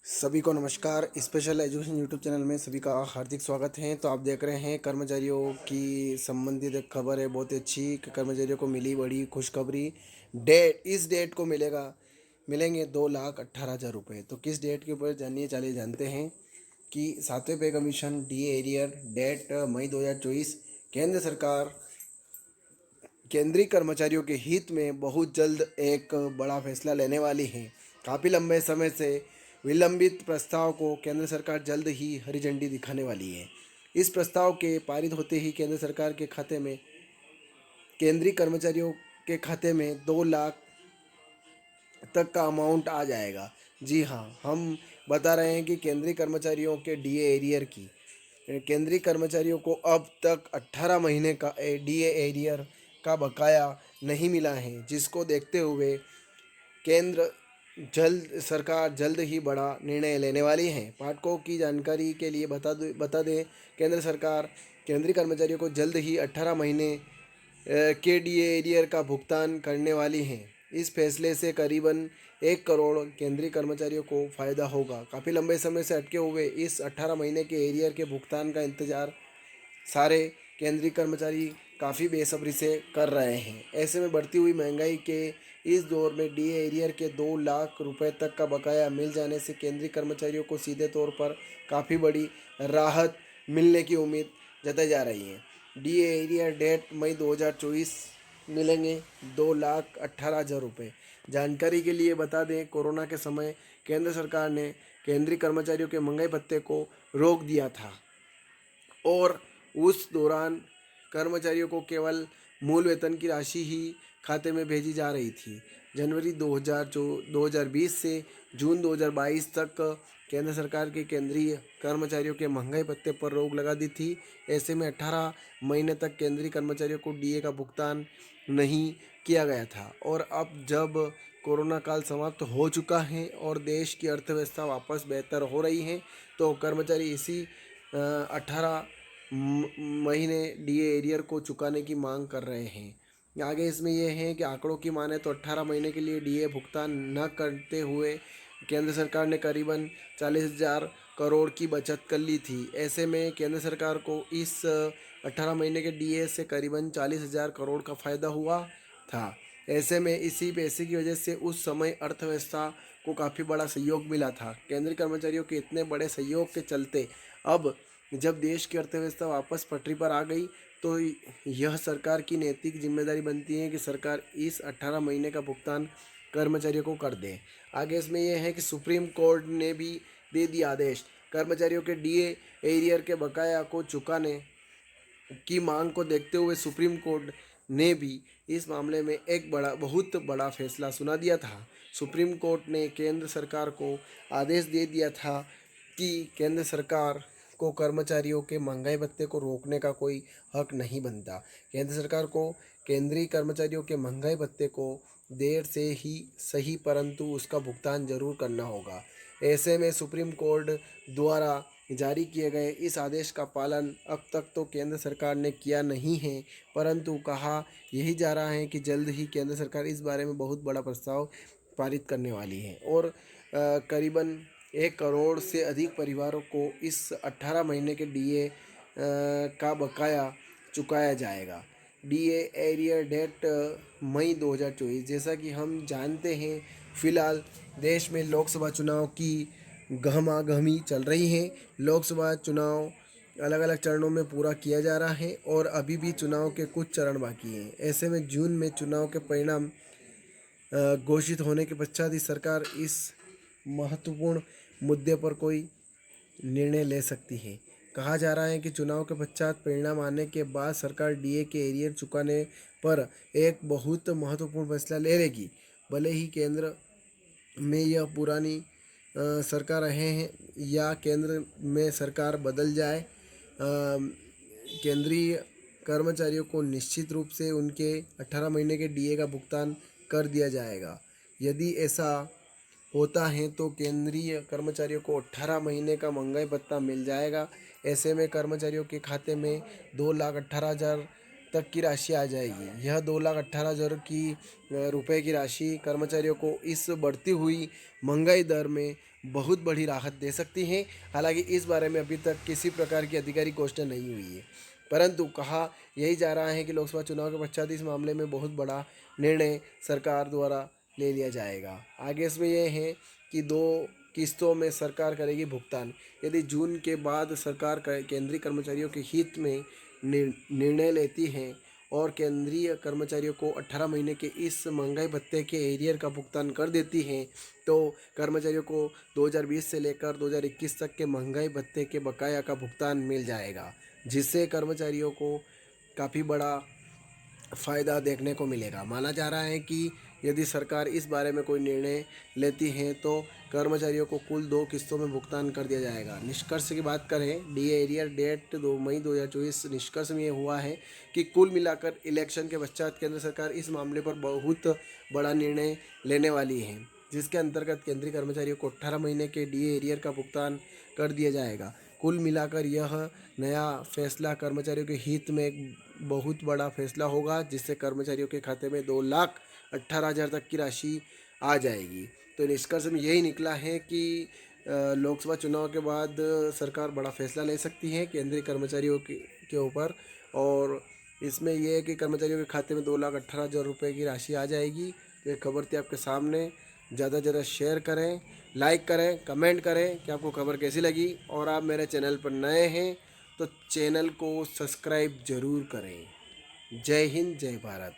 सभी को नमस्कार। स्पेशल एजुकेशन यूट्यूब चैनल में सभी का हार्दिक स्वागत है। तो आप देख रहे हैं कर्मचारियों की संबंधित एक खबर है, बहुत ही अच्छी कि कर्मचारियों को मिली बड़ी खुशखबरी। इस डेट को मिलेंगे 2,18,000 रुपये। तो किस डेट के ऊपर चलिए जानते हैं कि 7वें pay commission D arrear date मई 2024। केंद्र सरकार केंद्रीय कर्मचारियों के हित में बहुत जल्द एक बड़ा फैसला लेने वाली है। काफ़ी लंबे समय से विलंबित प्रस्ताव को केंद्र सरकार जल्द ही हरी झंडी दिखाने वाली है। इस प्रस्ताव के पारित होते ही केंद्रीय कर्मचारियों के खाते में 2 लाख तक का अमाउंट आ जाएगा। जी हाँ, हम बता रहे हैं कि केंद्रीय कर्मचारियों के डीए एरियर की केंद्रीय कर्मचारियों को अब तक 18 महीने का डीए एरियर का बकाया नहीं मिला है, जिसको देखते हुए केंद्र सरकार जल्द ही बड़ा निर्णय लेने वाली है। पाठकों की जानकारी के लिए बता दें, केंद्र सरकार केंद्रीय कर्मचारियों को जल्द ही 18 महीने के डीए एरियर का भुगतान करने वाली है। इस फैसले से करीबन 1 करोड़ केंद्रीय कर्मचारियों को फ़ायदा होगा। काफ़ी लंबे समय से अटके हुए इस 18 महीने के एरियर के भुगतान का इंतज़ार सारे केंद्रीय कर्मचारी काफ़ी बेसब्री से कर रहे हैं। ऐसे में बढ़ती हुई महंगाई के इस दौर में डीए एरियर के 2 लाख रुपए तक का बकाया मिल जाने से केंद्रीय कर्मचारियों को सीधे तौर पर काफ़ी बड़ी राहत मिलने की उम्मीद जताई जा रही है। डीए एरियर डेट मई 2024 मिलेंगे 2,18,000 रुपये। जानकारी के लिए बता दें, कोरोना के समय केंद्र सरकार ने केंद्रीय कर्मचारियों के महंगाई भत्ते को रोक दिया था और उस दौरान कर्मचारियों को केवल मूल वेतन की राशि ही खाते में भेजी जा रही थी। जनवरी 2020 से जून 2022 तक केंद्र सरकार के केंद्रीय कर्मचारियों के महंगाई भत्ते पर रोक लगा दी थी। ऐसे में 18 महीने तक केंद्रीय कर्मचारियों को डीए का भुगतान नहीं किया गया था और अब जब कोरोना काल समाप्त हो चुका है और देश की अर्थव्यवस्था वापस बेहतर हो रही है, तो कर्मचारी इसी 18 महीने डीए एरियर को चुकाने की मांग कर रहे हैं। आगे इसमें यह है कि आंकड़ों की माने तो 18 महीने के लिए डीए भुगतान न करते हुए केंद्र सरकार ने करीबन 40,000 करोड़ की बचत कर ली थी। ऐसे में केंद्र सरकार को इस 18 महीने के डीए से करीबन 40,000 करोड़ का फ़ायदा हुआ था। ऐसे में इसी पैसे की वजह से उस समय अर्थव्यवस्था को काफ़ी बड़ा सहयोग मिला था। केंद्रीय कर्मचारियों के इतने बड़े सहयोग के चलते अब जब देश की अर्थव्यवस्था वापस पटरी पर आ गई, तो यह सरकार की नैतिक जिम्मेदारी बनती है कि सरकार इस 18 महीने का भुगतान कर्मचारियों को कर दे। आगे इसमें यह है कि सुप्रीम कोर्ट ने भी दे दिया आदेश। कर्मचारियों के डीए एरियर के बकाया को चुकाने की मांग को देखते हुए सुप्रीम कोर्ट ने भी इस मामले में एक बहुत बड़ा फैसला सुना दिया था। सुप्रीम कोर्ट ने केंद्र सरकार को आदेश दे दिया था कि केंद्र सरकार को कर्मचारियों के महंगाई भत्ते को रोकने का कोई हक नहीं बनता। केंद्र सरकार को केंद्रीय कर्मचारियों के महंगाई भत्ते को देर से ही सही, परंतु उसका भुगतान जरूर करना होगा। ऐसे में सुप्रीम कोर्ट द्वारा जारी किए गए इस आदेश का पालन अब तक तो केंद्र सरकार ने किया नहीं है, परंतु कहा यही जा रहा है कि जल्द ही केंद्र सरकार इस बारे में बहुत बड़ा प्रस्ताव पारित करने वाली है और करीबन 1 करोड़ से अधिक परिवारों को इस 18 महीने के डीए का बकाया चुकाया जाएगा। डीए एरियर डेट मई 2024। जैसा कि हम जानते हैं, फिलहाल देश में लोकसभा चुनाव की गहमागहमी चल रही है। लोकसभा चुनाव अलग अलग चरणों में पूरा किया जा रहा है और अभी भी चुनाव के कुछ चरण बाकी हैं। ऐसे में जून में चुनाव के परिणाम घोषित होने के पश्चात ही सरकार इस महत्वपूर्ण मुद्दे पर कोई निर्णय ले सकती है। कहा जा रहा है कि चुनाव के पश्चात परिणाम आने के बाद सरकार डीए के एरियर चुकाने पर एक बहुत महत्वपूर्ण फैसला ले लेगी। भले ही केंद्र में यह पुरानी सरकार रहे हैं या केंद्र में सरकार बदल जाए, केंद्रीय कर्मचारियों को निश्चित रूप से उनके 18 महीने के डीए का भुगतान कर दिया जाएगा। यदि ऐसा होता है तो केंद्रीय कर्मचारियों को 18 महीने का महंगाई भत्ता मिल जाएगा। ऐसे में कर्मचारियों के खाते में 2,18,000 तक की राशि आ जाएगी। यह 2,18,000 की रुपए की राशि कर्मचारियों को इस बढ़ती हुई महंगाई दर में बहुत बड़ी राहत दे सकती है। हालांकि इस बारे में अभी तक किसी प्रकार की आधिकारिक घोषणा नहीं हुई है, परंतु कहा यही जा रहा है कि लोकसभा चुनाव के पश्चात इस मामले में बहुत बड़ा निर्णय सरकार द्वारा ले लिया जाएगा। आगे इसमें यह है कि 2 किस्तों में सरकार करेगी भुगतान। यदि जून के बाद सरकार केंद्रीय कर्मचारियों के हित में निर्णय लेती है और केंद्रीय कर्मचारियों को 18 महीने के इस महंगाई भत्ते के एरियर का भुगतान कर देती है, तो कर्मचारियों को 2020 से लेकर 2021 तक के महंगाई भत्ते के बकाया का भुगतान मिल जाएगा, जिससे कर्मचारियों को काफ़ी बड़ा फ़ायदा देखने को मिलेगा। माना जा रहा है कि यदि सरकार इस बारे में कोई निर्णय लेती है तो कर्मचारियों को कुल 2 किस्तों में भुगतान कर दिया जाएगा। निष्कर्ष की बात करें, डीए एरियर डेट 2 मई 2024 निष्कर्ष में ये हुआ है कि कुल मिलाकर इलेक्शन के पश्चात केंद्र सरकार इस मामले पर बहुत बड़ा निर्णय लेने वाली है, जिसके अंतर्गत केंद्रीय कर्मचारियों को 18 महीने के डीए एरियर का भुगतान कर दिया जाएगा। कुल मिलाकर यह नया फैसला कर्मचारियों के हित में एक बहुत बड़ा फैसला होगा, जिससे कर्मचारियों के खाते में 2,18,000 तक की राशि आ जाएगी। तो निष्कर्ष में यही निकला है कि लोकसभा चुनाव के बाद सरकार बड़ा फैसला ले सकती है केंद्रीय कर्मचारियों के ऊपर, और इसमें यह है कि कर्मचारियों के खाते में 2,18,000 रुपये की राशि आ जाएगी। तो ये खबर थी आपके सामने। ज़्यादा से ज़्यादा शेयर करें, लाइक करें, कमेंट करें कि आपको खबर कैसी लगी, और आप मेरे चैनल पर नए हैं तो चैनल को सब्सक्राइब ज़रूर करें। जय हिंद, जय भारत।